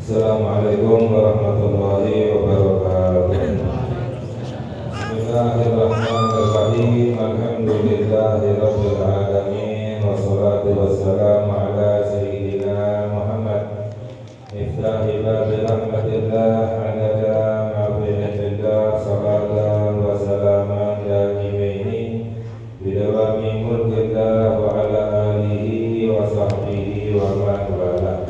Assalamualaikum warahmatullahi wabarakatuh. Bismillahirrahmanirrahim. Alhamdulillahirabbil alamin wassalatu wassalamu ala sayyidina Muhammad miftahi babi rahmatillah adada ma'afinatillah salatan wa salaman daimaini bidawami mulkillah wa ala alihi wa sahbihi wa man wala.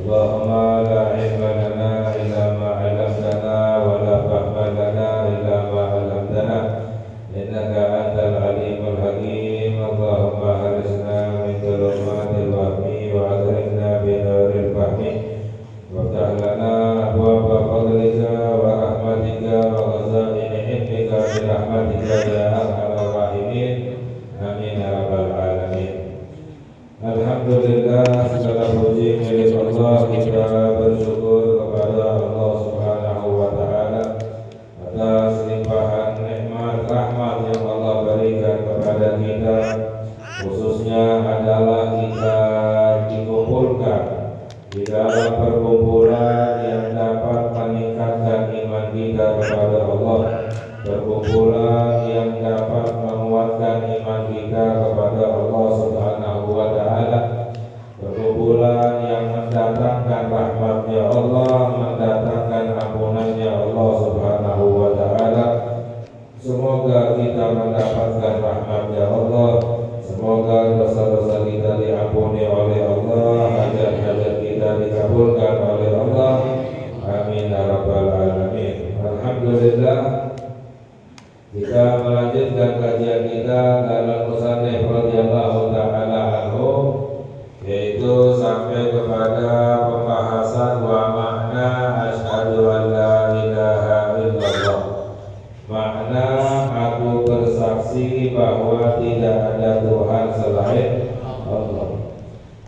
Allahumma la ilma lana illa ma 'allamtana wa la fahma lana illa ma 'allamtana innaka antal alimul hakim. Allahumma harisna min dhulumatil wahmi wa aghrinna bi nuril fahmi waftah lana abwaaba fadlika wa rahmatika wa khazaini ilmika bi rahmatika ya arhamar rahimin. Amin ya rabbal alamin. Alhamdulillah, segala puji milik Allah. Kita bersyukur kepada Allah Subhanahu wa Ta'ala atas limpahan nikmat rahmat yang Allah berikan kepada kita, khususnya adalah kita dikumpulkan di dalam perkumpulan yang dapat meningkatkan iman kita kepada Allah, perkumpulan yang dapat menguatkan iman kita kepada Allah Subhanahu wa Ta'ala, perkumpulan yang mendatangkan rahmatnya Allah, mendatangkan ampunannya Allah Subhanahu wa Ta'ala. Semoga kita mendapatkan rahmatnya Allah, semoga dosa-dosa kita diampuni oleh Allah, hajat-hajat kita dikabulkan oleh Allah. Amin ya rabbal alamin. Alhamdulillah, kita melanjutkan kajian kita dalam musannaf radhiyallahu ta'ala anhu, yaitu sampai kepada pembahasan wa makna asyhadu an la ilaha illallah. Makna aku bersaksi bahwa tidak ada Tuhan selain Allah,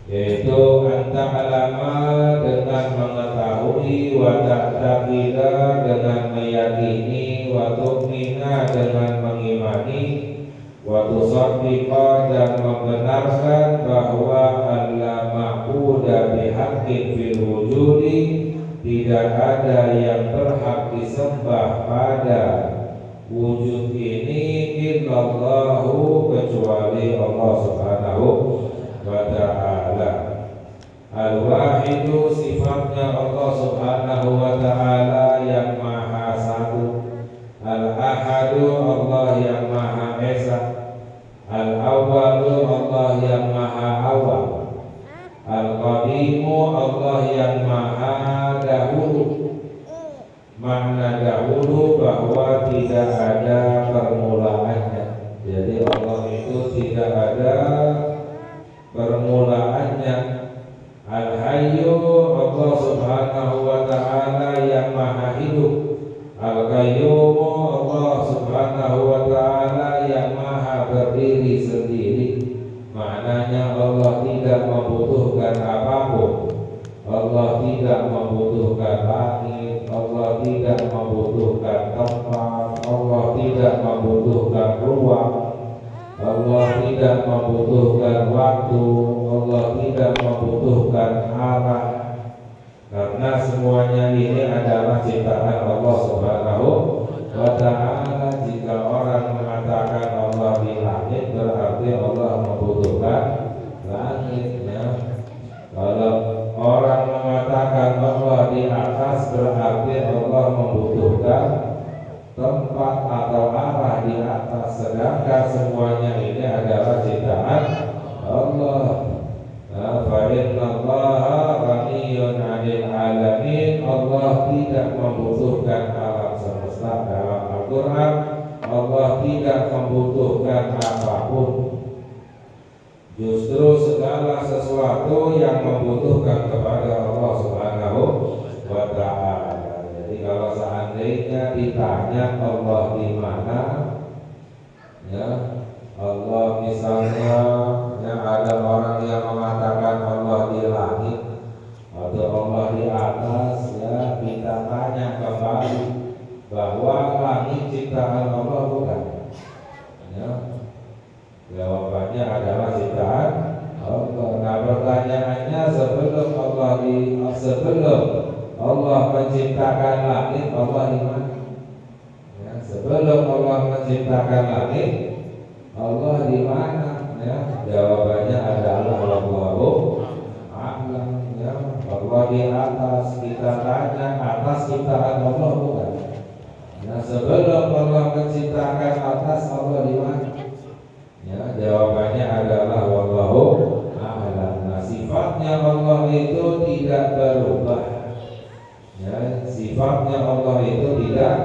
yaitu anta alama dengan mengetahui, wa ta'taqida dengan meyakini, wa tu'mina dengan mengimani, wa tusaddiqa dan membenarkan bahwa alla ma'buda bihaqqin fil wujudi, tidak ada yang berhak disembah pada wujud ini illallahu, kecuali Allah Subhanahu wa Ta'ala. Al-Wahidu, sifatnya Allah Subhanahu wa Ta'ala yang maha satu. Al-Ahadu, Allah yang maha esa. Al-Awwalu, Allah yang maha awal. Al-Qadimu, Allah yang maha dahulu. Makna dahulu bahwa tidak ada permulaannya. Jadi Allah itu tidak ada permulaannya. Al-Hayyu, Allah Subhanahu wa Ta'ala yang maha hidup. Al-Qayyumu, Allah Subhanahu wa Ta'ala yang maha berdiri sendiri. Maknanya Allah tidak membutuhkan apapun. Allah tidak membutuhkan langit, Allah tidak membutuhkan tempat, Allah tidak membutuhkan ruang, Allah tidak membutuhkan waktu, Allah tidak membutuhkan arah, karena semuanya ini adalah ciptaan Allah Subhanahu wa Ta'ala. Jika orang mengatakan Allah di langit, berarti Allah membutuhkan langitnya. Kalau orang mengatakan Allah di atas, berarti Allah membutuhkan tempat atau arah di atas. Sedangkan semuanya ini adalah ciptaan Allah. Fa innallaha ghaniyyun 'anil 'alamin. Allah tidak membutuhkan alam semesta. Dalam Al-Qur'an, Allah tidak membutuhkan apapun. Justru segala sesuatu yang membutuhkan kepada Allah Subhanahu wa Ta'ala. Jadi kalau seandainya ditanya Allah di mana, ya, Allah misalnya, ya, ada orang yang mengatakan Allah di langit atau Allah di atas, ya, kita tanya kembali bahwa langit ciptaan Allah bukan? Ya, jawabannya adalah ciptaan Allah. Nah, pertanyaannya, sebelum sebelum Allah menciptakan langit, Allah di mana? Ya, sebelum Allah menciptakan langit, Allah di mana? Ya, jawabannya adalah wallahu a'lam. Ya, Allah di atas. Kita tanya atas ciptaan Allah bukan? Ya, sebelum Allah menciptakan atas, Allah di mana? Ya, jawabannya adalah wallahu a'lam. Nah, sifatnya Allah itu tidak berubah. Ya, sifatnya Allah itu tidak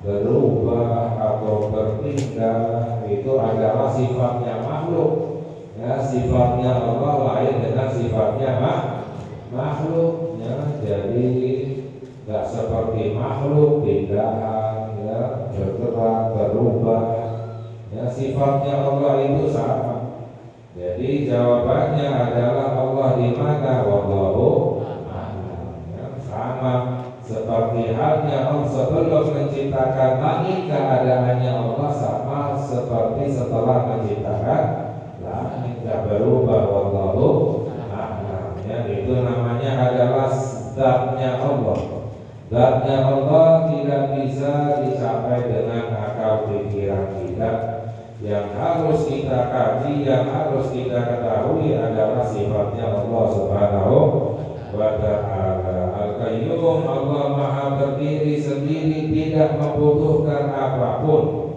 berubah atau berpindah. Itu adalah sifatnya makhluk. Ya, sifatnya Allah lain dengan sifatnya makhluk. Ya, jadi nggak seperti makhluk pindahan, ya, bergerak, berubah. Ya, sifatnya Allah itu sama. Jadi jawabannya adalah Allah di mana? Wallahu a'lam. Ya, sama seperti halnya Allah sebelum menciptakan langit, keadaannya Allah sama seperti setelah menciptakan langit, tidak berubah. Wallahu a'lam. Ya, itu namanya adalah zatnya Allah. Zatnya Allah tidak bisa dicapai dengan akal pikiran kita. Yang harus kita kaji, yang harus kita ketahui adalah sifatnya Allah Subhanahu wa ta'ala. Al-Qayyum, Allah Maha berdiri sendiri, tidak membutuhkan apapun.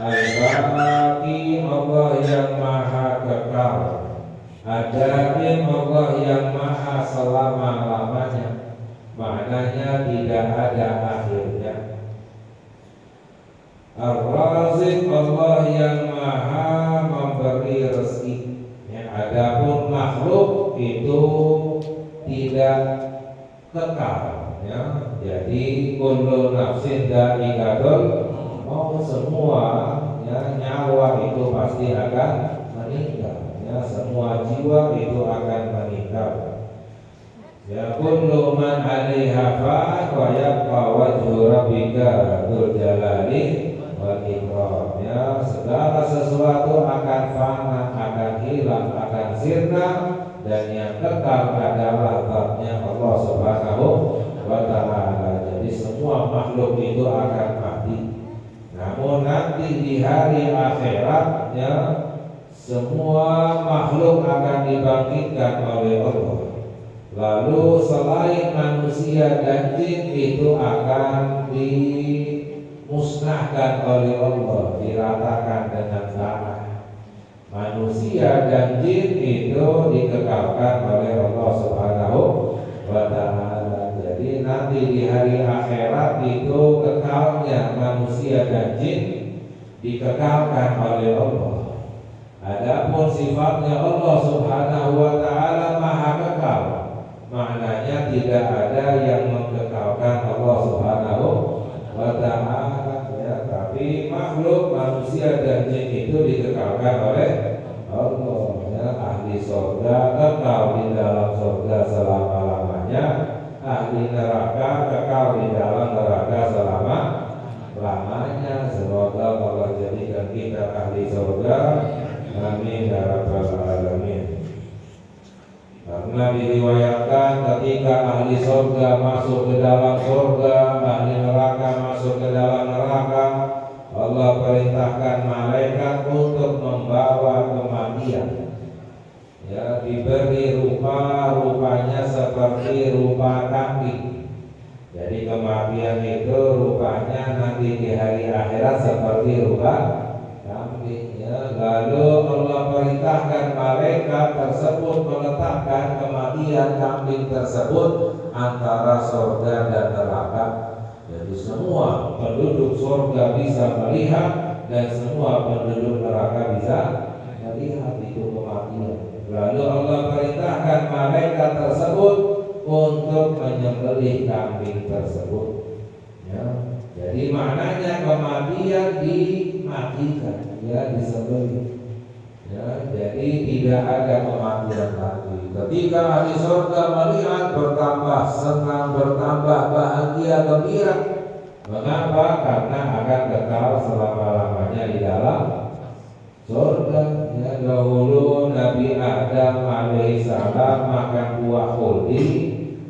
Al-Baqi, Allah yang Maha kekal. Ad-Daim, Allah yang Maha selama-lamanya. Maknanya tidak ada akhirnya. Ar-Razik, Allah yang Maha memberi rezeki. Ya, adapun makhluk itu tidak kekal. Ya, jadi kullu nafsin dha'iqatul maut, semua ya, nyawa itu pasti akan meninggal. Ya, semua jiwa itu akan meninggal. Ya, kullu man 'alaiha fa'an wa yabqa wajhu rabbika dzul jalali wal ikram. Ya, segala sesuatu akan fana, akan hilang, akan sirna, dan yang kekal adalah zatnya Allah Subhanahu wa ta'ala. Jadi semua makhluk itu akan mati. Namun nanti di hari akhirat, ya, semua makhluk akan dibangkitkan oleh Allah. Lalu selain manusia dan jin itu akan dimusnahkan oleh Allah, diratakan dengan tanah. Manusia dan jin itu dikekalkan oleh Allah Subhanahu wa ta'ala. Jadi nanti di hari akhirat itu kekalnya manusia dan jin dikekalkan oleh Allah. Adapun sifatnya Allah Subhanahu wa ta'ala Maha kekal. Maknanya tidak ada yang mengekalkan Allah Subhanahu wa ta'ala, ya, tapi makhluk manusia dan jin itu dikekalkan oleh Allah. Ya, ahli surga kekal di dalam surga selama-lamanya, ahli neraka kekal di dalam neraka selama-lamanya. Semoga Allah jadikan kita ahli surga. Amin ya rabbal alamin. Karena diriwayatkan ketika ahli surga masuk ke dalam surga, ahli neraka masuk ke dalam neraka, Allah perintahkan malaikat untuk membawa kematian. Ya, diberi rupanya seperti rupa kambing. Jadi kematian itu rupanya nanti di hari akhirat seperti rupa kambing. Lalu Allah perintahkan malaikat tersebut meletakkan kematian kambing tersebut antara surga dan neraka. Jadi semua penduduk surga bisa melihat dan semua penduduk neraka bisa melihat itu kematian. Lalu Allah perintahkan malaikat tersebut untuk menyembelih kambing tersebut. Ya, jadi maknanya kematian dimatikan, ya, disembelih. Ya, jadi tidak ada kematian lagi. Ketika ahli surga melihat bertambah senang, bertambah bahagia, gembira. Mengapa? Karena akan kekal selama-lamanya di dalam surga. Ya, dahulu Nabi Adam alaihissalam makan buah khuldi,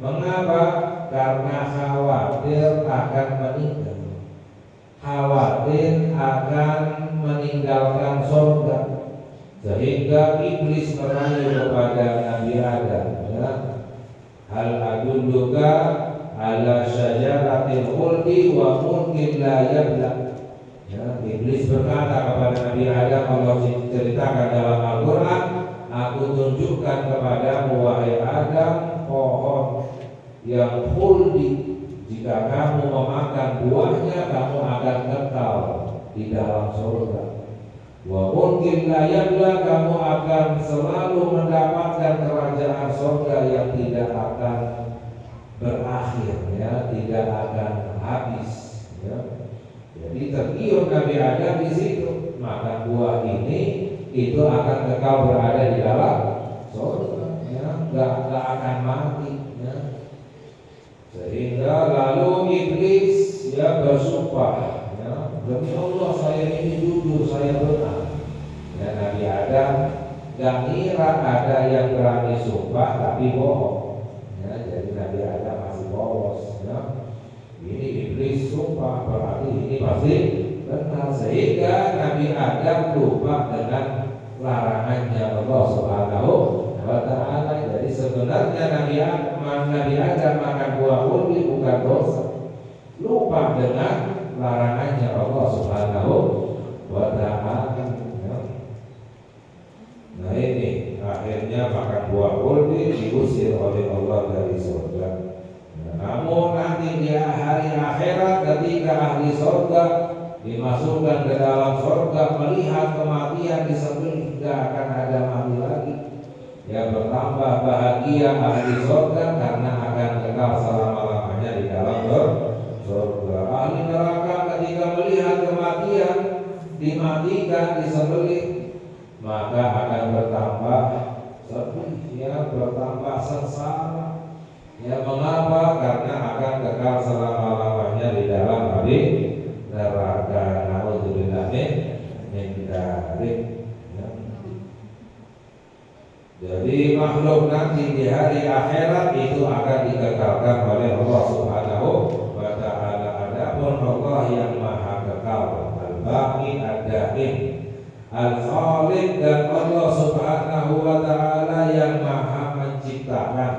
Mengapa? Karena khawatir akan meninggal, khawatir akan meninggalkan surga, sehingga iblis merayu kepada Nabi Adam, ya, hal adulluka ala syajaratil khuldi wa mulkin la yabla. Ya, iblis berkata kepada Nabi Adam, Allah ceritakan dalam Al-Quran, aku tunjukkan kepadamu wahai Adam pohon yang khuldi, jika kamu memakan buahnya kamu akan kekal di dalam surga. Wa mungkin layaklah kamu akan selalu mendapatkan kerajaan surga yang tidak akan berakhir, ya, tidak akan habis, ya. Jadi tergiur Nabi Adam di situ, makan buah ini itu akan kekal berada di dalam surga, ya, nggak akan mati, ya. Sehingga lalu iblis, ya, bersumpah, ya, demi Allah saya ini jujur, saya benar. Ya, Nabi Adam gak ngira ada yang berani sumpah tapi bohong. Ya, jadi Nabi Adam masih polos, ya. Ini iblis sumpah berarti ini pasti benar, sehingga Nabi Adam lupa dengan larangannya Allah Subhanahu wa Ta'ala. Jadi sebenarnya Nabi Adam makan buah khuldi bukan dosa, lupa dengan larangannya Allah Subhanahu wa Ta'ala. Nah ini akhirnya makan buah khuldi diusir oleh Allah dari surga. Namun nanti di hari akhirat ketika ahli surga dimasukkan ke dalam surga, melihat kematian disembelih, tidak akan ada mati lagi. Ya, bertambah bahagia ahli surga karena akan kekal selama-lamanya di dalam surga. Ahli neraka ketika melihat kematian dimatikan, disembelih, maka akan bertambah sedih, ya, bertambah sengsara. Ya, mengapa? Karena akan kekal selama-lamanya di dalam api neraka. Nauzubillah min dzalik. Jadi makhluk nanti di hari akhirat itu akan dikekalkan oleh Allah Subhanahu wa Ta'ala. Adapun Allah yang maha kekal, Al-Baqi Ad-Daim, Al-Khaliq, dan Allah Subhanahu wa Ta'ala yang maha menciptakan.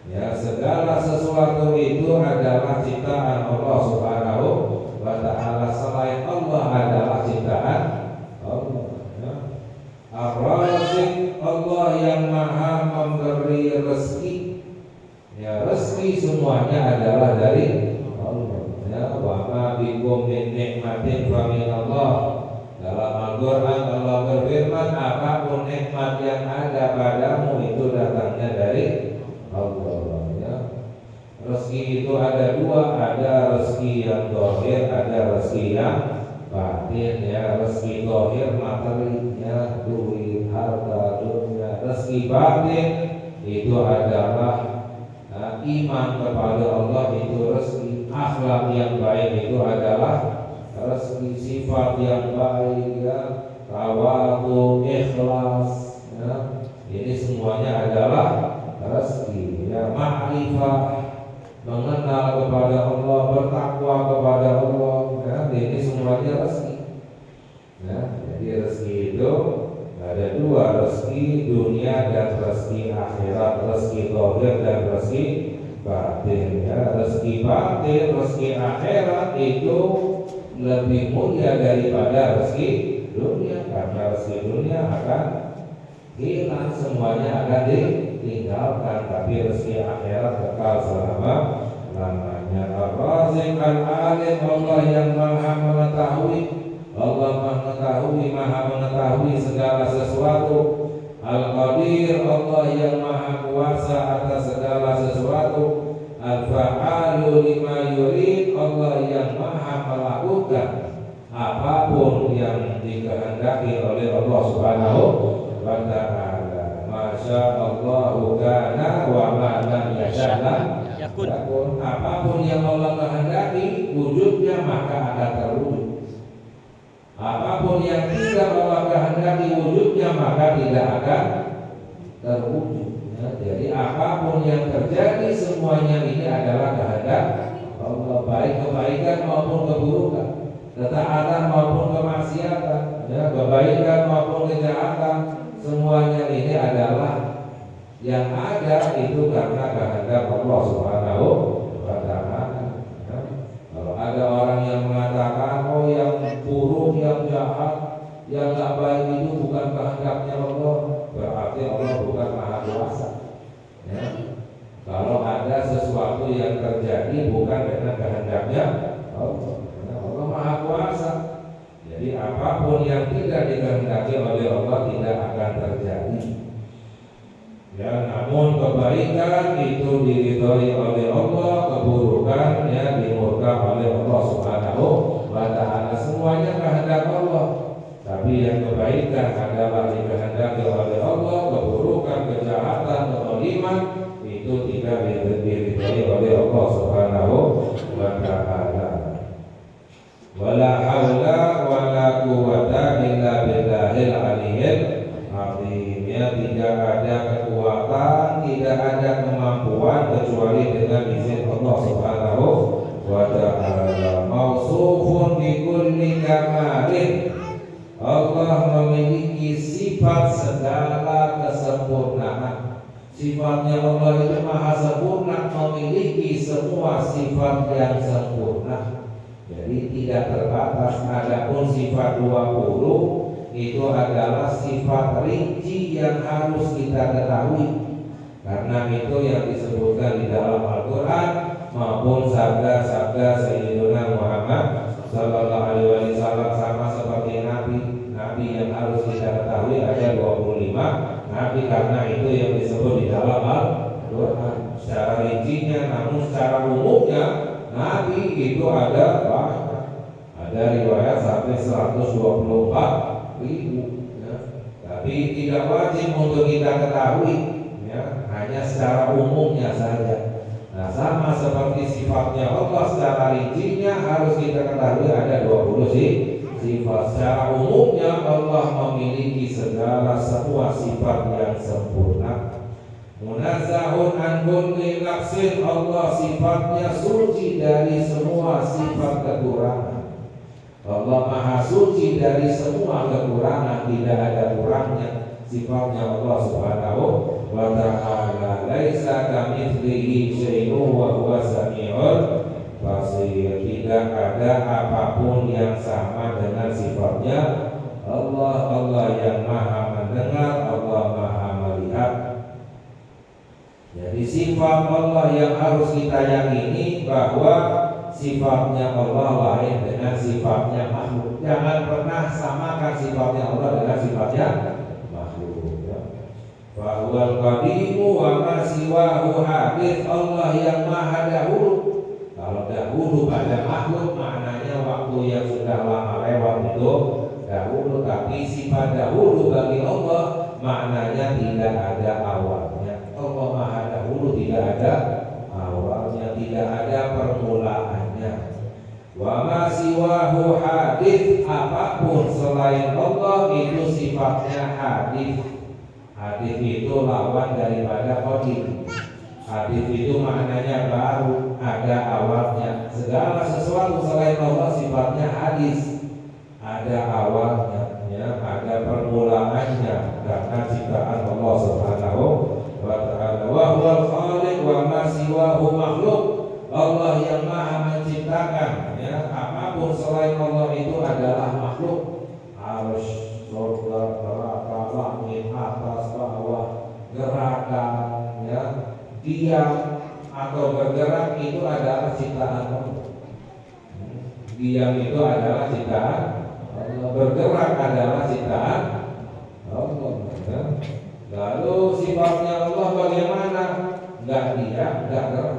Ya, segala sesuatu itu adalah ciptaan Allah Subhanahu wa Ta'ala. Selain Allah adalah ciptaan Allah, ya. Ar-Raziq, Allah yang maha memberi rezeki. Ya, rezeki semuanya adalah dari Allah. Ya, wa ma bikum min nikmatin fa min Allah. Dalam Al-Quran Allah berfirman, apapun nikmat yang ada padamu itu datangnya dari Allah, ya. Rezeki itu ada dua, ada rezeki yang zahir, ada rezeki yang batin, ya. Rezeki zahir materinya, duit, harta, dunia. Rezeki batin itu adalah iman kepada Allah, itu rezeki. Akhlak yang baik itu adalah rezeki. Sifat yang baik, ya, tawadhu, ikhlas, ya. Ini semuanya adalah rezeki, ya. Ma'rifah, mengenal kepada Allah, bertakwa kepada Allah, ya. Ini semuanya rezeki, ya. Jadi rezeki itu ada dua, rezeki dunia dan rezeki akhirat, rezeki zahir dan rezeki batin, ya. Rezeki batin, rezeki akhirat itu lebih mulia daripada rezeki dunia, karena rezeki dunia akan hilang, semuanya akan ditinggalkan, tapi rezeki akhirat kekal selama-lamanya. Ar-Raziq Al-Alim, Allah yang maha mengetahui, Allah maha mengetahui segala sesuatu. Al-Qadir, Allah yang maha kuasa atas segala sesuatu. Al-Fa'alu lima yurid, Allah yang maha melakukan apapun yang dikehendaki oleh Allah Subhanahu wa Ta'ala. Masya Allahu kana wa ma lam yasha' lam yakun. Apapun yang Allah kehendaki wujudnya maka akan terwujud. Apapun yang tidak Allah kehendaki wujudnya maka tidak akan terwujud, ya. Jadi apapun yang terjadi semuanya ini adalah kehendak Allah, baik kebaikan maupun keburukan, ketaatan maupun kemaksiatan, ya, kebaikan maupun kejahatan, semuanya ini adalah yang ada itu karena kehendak Allah Subhanahu wa Ta'ala. Ya. Kalau ada orang yang mengatakan oh yang buruk, yang jahat, yang gak baik itu bukan kehendaknya Allah, berarti Allah bukan Maha Kuasa. Ya. Kalau ada sesuatu yang terjadi bukan dengan kehendaknya Allah, Allah Maha Kuasa. Jadi apapun yang tidak dikehendaki oleh Allah tidak akan terjadi. Ya, namun kebaikan itu diridhoi oleh Allah, keburukan ya dimurka oleh Allah Subhanahu wa Ta'ala. Semuanya kehendak Allah. Tapi yang kebaikan adalah dikehendaki oleh Allah, keburukan, kejahatan, kezaliman itu tidak diridhoi oleh Allah Subhanahu wa Ta'ala. Wala haula wala quwwata illa billahil aliyyil azim. Ya, tidak ada kekuatan, tidak ada kemampuan kecuali dengan izin Allah Subhanahu wa Ta'ala. Mausufun bi kulli kamalin. Allah memiliki sifat segala kesempurnaan. Sifatnya Allah itu maha sempurna, memiliki semua sifat yang sempurna. Jadi tidak terbatas. Adapun sifat 20 itu adalah sifat rinci yang harus kita ketahui. Karena itu yang disebutkan di dalam Al-Quran maupun sabda-sabda Sayyidina Muhammad Sallallahu Alaihi Wasallam, sama seperti Nabi yang harus kita ketahui ada 25 Nabi, karena itu yang disebut di dalam Al-Quran secara rincinya. Namun secara umumnya Nabi itu ada banyak, ada riwayat sampai 124.000 ya. Tapi tidak wajib untuk kita ketahui ya, hanya secara umumnya saja. Nah, sama seperti sifatnya Allah secara rincinya harus kita ketahui ada 20 sifat. Secara umumnya Allah memiliki segala semua sifat yang sempurna. Munazzahun an kulli naqsin, Allah sifatnya suci dari semua sifat kekurangan. Allah maha suci dari semua kekurangan, tidak ada kurangnya. Sifatnya Allah Subhanahu wa Ta'ala. Laisa kamitslihi syai'un wa huwa samiul basir. Tidak ada apapun yang sama dengan sifatnya Allah. Allah yang maha mendengar, Allah maha melihat. Jadi sifat Allah yang harus kita yakini bahwa sifatnya Allah lain dengan sifatnya makhluk. Jangan pernah samakan sifatnya Allah dengan sifatnya makhluk. Fahuwal qadimu wa ma siwahu hadits. Allah yang maha dahulu. Kalau dahulu pada makhluk maknanya waktu yang sudah lama lewat itu dahulu. Tapi sifat dahulu bagi Allah maknanya tidak ada awalnya. Allah maha dahulu, tidak ada awalnya, tidak ada permulaannya. Wa ma siwahu hadits, apapun selain Allah itu sifatnya hadits. Hadits itu lawan daripada qadim. Hadits itu maknanya baru, ada awalnya. Segala sesuatu selain Allah sifatnya hadits, ada awalnya, ya, ada permulaannya karena ciptaan Allah Subhanahu wa Ta'ala. Wa huwal khaliq wa ma siwahu makhluk. Allah yang maha menciptakan, ya, apapun selain Allah itu adalah makhluk. Arsy, surga, neraka, langit, atas, bawah, gerakan, ya, diam atau bergerak itu adalah ciptaan Allah. Diam itu adalah ciptaan Allah, bergerak adalah ciptaan Allah. Ya. Lalu sifatnya Allah bagaimana? Enggak diam, enggak gerak.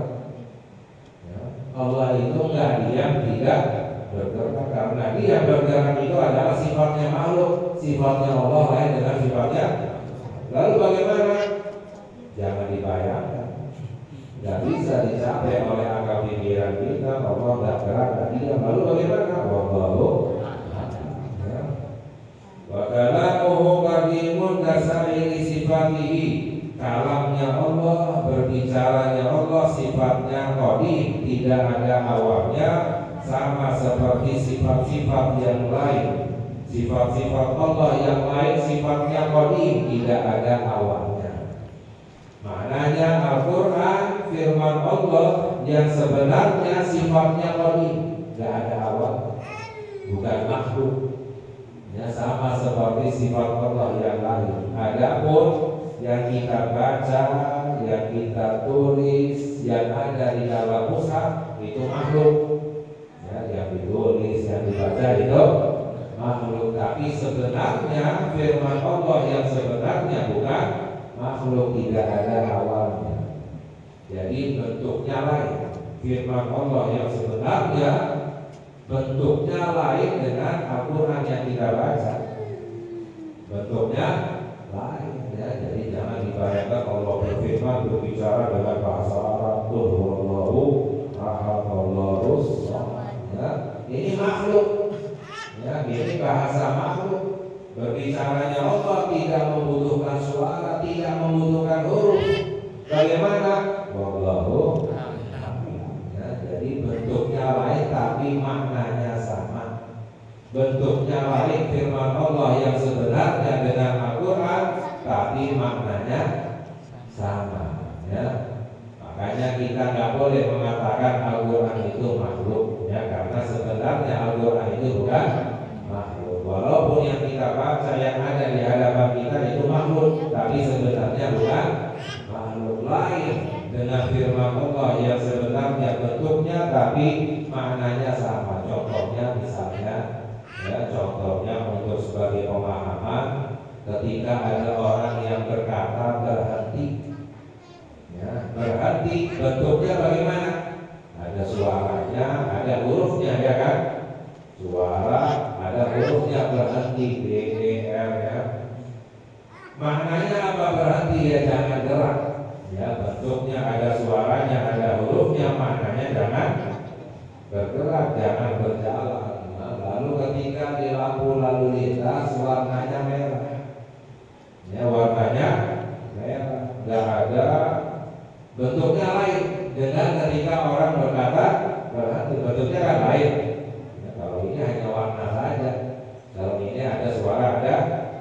Ya. Allah itu enggak diam, tidak bergerak. Karena dia bergerak itu adalah sifatnya makhluk. Sifatnya Allah lain dengan sifatnya. Lalu bagaimana? Jangan dibayangkan. Enggak bisa dicapai oleh akal pikiran kita. Allah enggak gerak, enggak diam. Lalu bagaimana? Wallahu wa kalamuhu qadimun kasa'iri sifatihi. kalamnya Allah, berbicaranya Allah, sifatnya qadim, tidak ada awalnya, sama seperti sifat-sifat yang lain. Sifat-sifat Allah yang lain sifatnya qadim, tidak ada awalnya. Maknanya Al-Quran firman Allah yang sebenarnya sifatnya qadim, tidak ada awal, bukan makhluk. Ya, sama seperti sifat Allah yang lain. Adapun yang kita baca, yang kita tulis, yang ada di dalam mushaf itu makhluk. Ya, yang ditulis, yang dibaca itu makhluk. Tapi sebenarnya firman Allah yang sebenarnya bukan makhluk, tidak ada awalnya. Jadi bentuknya lain. Firman Allah yang sebenarnya bentuknya lain dengan Al-Quran yang kita baca. Bentuknya lain. Ya, jadi jangan dibayangkan Allah berfirman berbicara dengan bahasa Arab. Allahu ahad, Allahus samad. Ya, ini makhluk. Ya, ini bahasa makhluk. Berbicaranya Allah tidak membutuhkan suara, tidak membutuhkan huruf. Bagaimana? Wallahu. Ya, jadi bentuknya lain tapi maknanya sama. Bentuknya lain firman Allah yang sebenarnya dengan Al-Quran, tapi maknanya sama. Ya, makanya kita nggak boleh mengatakan Al-Quran itu makhluk. Ya, karena sebenarnya Al-Quran itu bukan makhluk. Walaupun yang kita baca yang ada di hadapan kita itu makhluk, tapi sebenarnya bukan makhluk. Lain dengan firman Allah yang sebenarnya bentuknya tapi maknanya sama. Contohnya misalnya, ya, contohnya untuk sebagai pemahaman, ketika ada orang yang berkata berhenti, ya, berhenti bentuknya bagaimana? Ada suaranya, ada hurufnya, ya kan? Suara, ada hurufnya, berhenti, B, E, R, ya. Maknanya apa berhenti? Ya jangan gerak. Ya, bentuknya ada suaranya, ada hurufnya, maknanya jangan bergerak, jangan berjalan. Nah, lalu ketika di lampu lalu lintas warnanya merah, ya warnanya merah, nggak ada bentuknya lain dengan ketika orang berkata berhenti, bentuknya kan lain. Ya, kalau ini hanya warna saja, kalau ini ada suara, ada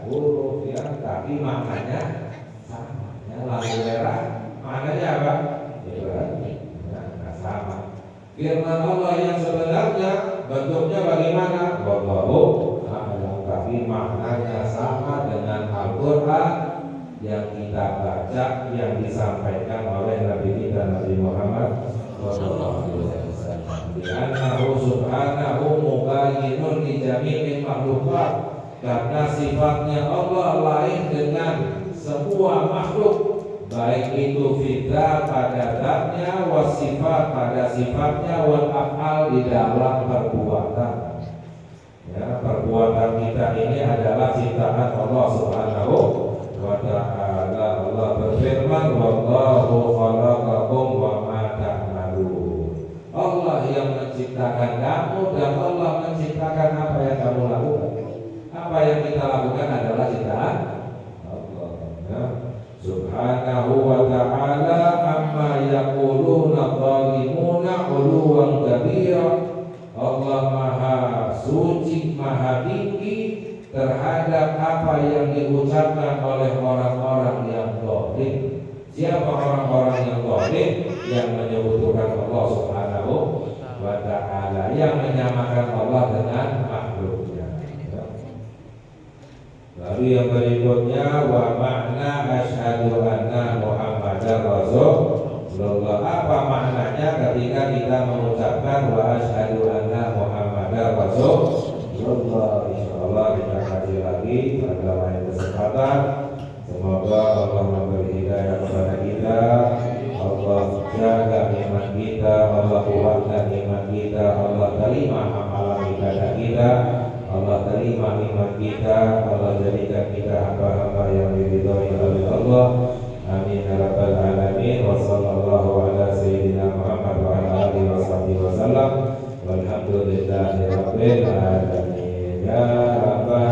huruf, ya, tapi maknanya sama. Ya, lampu merah maknanya apa? Ya berarti, ya, nggak sama. Firman Allah yang sebenarnya bentuknya bagaimana? Wallahu a'lam, tapi maknanya sama dengan Al-Quran yang kita baca, yang disampaikan oleh Nabi kita Nabi Muhammad SAW. Li'annahu subhanahu mubayyinun li jami'il makhlukat, karena sifatnya Allah lain dengan semua makhluk, baik itu fitrah pada zatnya, wasifat pada sifatnya, wal af'al di dalam perbuatan. Ya, perbuatan kita ini adalah ciptaan Allah Subhanahu wa ta'ala. Allah berfirman, wallahu khalaqakum wa ma ta'malun. Allah yang menciptakan kamu dan Allah menciptakan apa yang kamu lakukan. Apa yang kita lakukan adalah ciptaan Allah. Ya. Subhanahu wa ta'ala amma yaquluna zalimuna 'uluwan kabira. Allah maha suci, maha tinggi terhadap apa yang diucapkan oleh orang-orang yang zalim. Siapa orang-orang yang zalim? Yang menyebutkan Allah Subhanahu wa ta'ala, yang menyamakan Allah dengan makhluknya. Lalu yang berikutnya, wa makna asyhadu anna Muhammadar Rasulullah. Apa maknanya ketika kita mengucapkan wa asyhadu anna Muhammadar Rasulullah? Insyaallah kita kaji lagi pada lain kesempatan. Semoga Allah memberi hidayah kepada kita, Allah jaga iman kita, Allah kuatkan iman kita, Allah terima amalan ibadah kita, Allah terima iman kita, Allah jadikan kita hamba-hamba yang diridhoi oleh Allah.